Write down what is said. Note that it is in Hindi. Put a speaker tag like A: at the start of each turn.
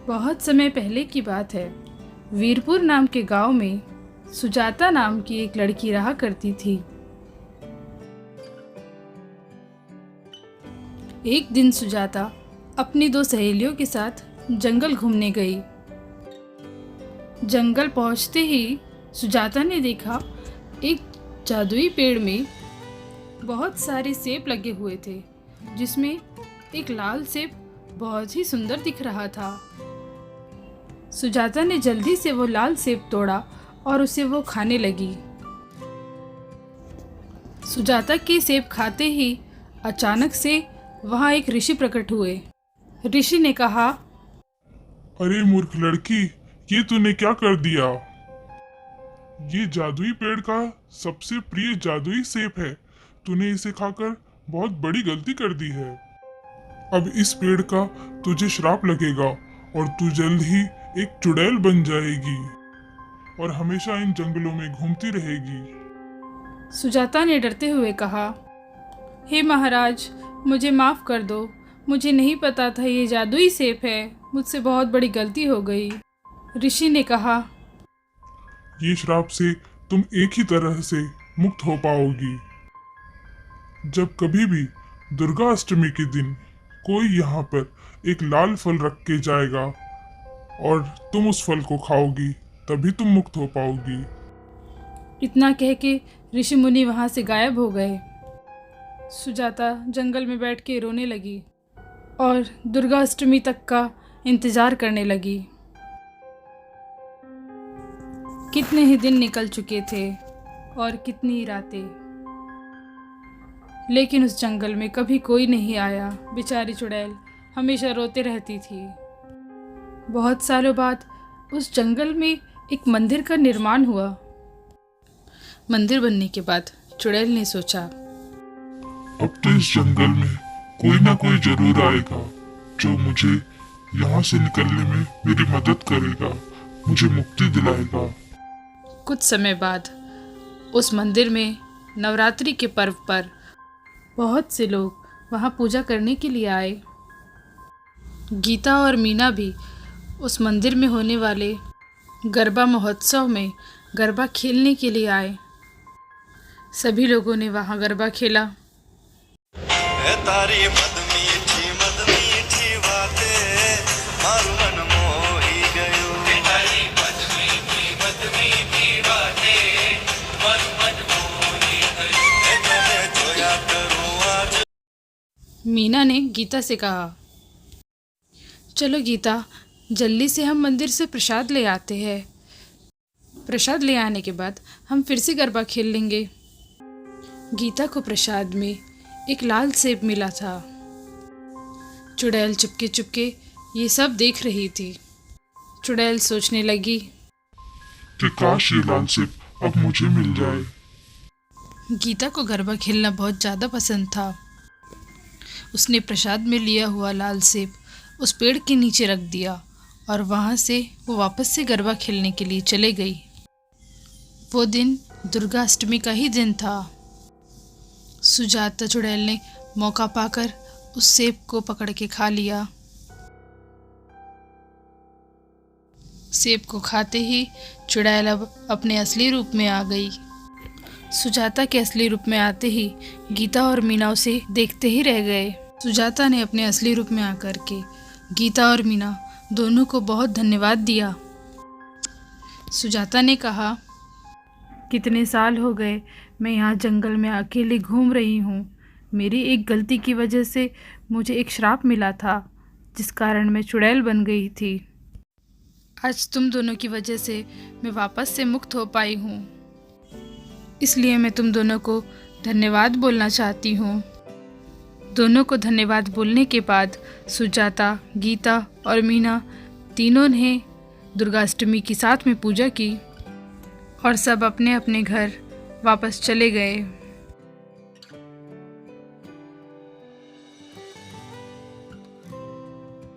A: बहुत समय पहले की बात है। वीरपुर नाम के गांव में सुजाता नाम की एक लड़की रहा करती थी। एक दिन सुजाता अपनी दो सहेलियों के साथ जंगल घूमने गई। जंगल पहुंचते ही सुजाता ने देखा एक जादुई पेड़ में बहुत सारे सेब लगे हुए थे, जिसमें एक लाल सेब बहुत ही सुंदर दिख रहा था। सुजाता ने जल्दी से वो लाल सेब तोड़ा और उसे वो खाने लगी। सुजाता के सेब खाते ही अचानक से वहाँ एक ऋषि प्रकट हुए। ऋषि ने कहा,
B: अरे मूर्ख लड़की, ये तूने क्या कर दिया? ये जादुई पेड़ का सबसे प्रिय जादुई सेब है। तूने इसे खाकर बहुत बड़ी गलती कर दी है। अब इस पेड़ का तुझे श्राप लगेगा और तू जल्द ही एक चुड़ैल बन जाएगी और हमेशा इन जंगलों में घूमती रहेगी।
A: सुजाता ने डरते हुए कहा, हे महाराज, मुझे माफ़ कर दो। मुझे नहीं पता था ये जादुई सेब है। मुझसे बहुत बड़ी गलती हो गई। ऋषि ने कहा,
B: ये श्राप से तुम एक ही तरह से मुक्त हो पाओगी। जब कभी भी दुर्गा अष्टमी के दिन कोई यहाँ पर एक लाल फल रख के जाएगा और तुम उस फल को खाओगी, तभी तुम मुक्त हो पाओगी।
A: इतना कह के ऋषि मुनि वहाँ से गायब हो गए। सुजाता जंगल में बैठ के रोने लगी और दुर्गा अष्टमी तक का इंतज़ार करने लगी। कितने ही दिन निकल चुके थे और कितनी ही रातें, लेकिन उस जंगल में कभी कोई नहीं आया। बेचारी चुड़ैल हमेशा रोते रहती थी। बहुत सालों बाद उस जंगल में एक मंदिर का निर्माण हुआ। मंदिर बनने के बाद चुड़ैल ने सोचा,
B: अब तो इस जंगल में कोई ना कोई जरूर आएगा जो मुझे यहाँ से निकलने में मेरी मदद करेगा, मुझे मुक्ति दिलाएगा।
A: कुछ समय बाद उस मंदिर में नवरात्रि के पर्व पर बहुत से लोग वहाँ पूजा करने के लिए आए। गीता और मीना भी उस मंदिर में होने वाले गरबा महोत्सव में गरबा खेलने के लिए आए। सभी लोगों ने वहाँ गरबा खेला।
C: तारी मद मीठी बातें मारू मन मोही गयो। तारी मद मीठी बातें मारू मन मोही गयो। तने जोया करूं आज।
A: मीना ने गीता से कहा, चलो गीता, जल्दी से हम मंदिर से प्रसाद ले आते हैं। प्रसाद ले आने के बाद हम फिर से गरबा खेल लेंगे। गीता को प्रसाद में एक लाल सेब मिला था। चुड़ैल चुपके चुपके ये सब देख रही थी। चुड़ैल सोचने लगी
B: कि काश ये लाल सेब अब मुझे मिल जाए।
A: गीता को गरबा खेलना बहुत ज़्यादा पसंद था। उसने प्रसाद में लिया हुआ लाल सेब उस पेड़ के नीचे रख दिया और वहाँ से वो वापस से गरबा खेलने के लिए चले गई। वो दिन दुर्गा अष्टमी का ही दिन था। सुजाता चुड़ैल ने मौका पाकर उस सेब को पकड़ के खा लिया। सेब को खाते ही चुड़ैल अब अपने असली रूप में आ गई। सुजाता के असली रूप में आते ही गीता और मीना उसे देखते ही रह गए। सुजाता ने अपने असली रूप में आकर के गीता और मीना दोनों को बहुत धन्यवाद दिया। सुजाता ने कहा, कितने साल हो गए मैं यहाँ जंगल में अकेले घूम रही हूँ। मेरी एक गलती की वजह से मुझे एक श्राप मिला था, जिस कारण मैं चुड़ैल बन गई थी। आज तुम दोनों की वजह से मैं वापस से मुक्त हो पाई हूँ, इसलिए मैं तुम दोनों को धन्यवाद बोलना चाहती हूँ। दोनों को धन्यवाद बोलने के बाद सुजाता, गीता और मीना तीनों ने दुर्गाष्टमी की साथ में पूजा की और सब अपने अपने घर वापस चले गए।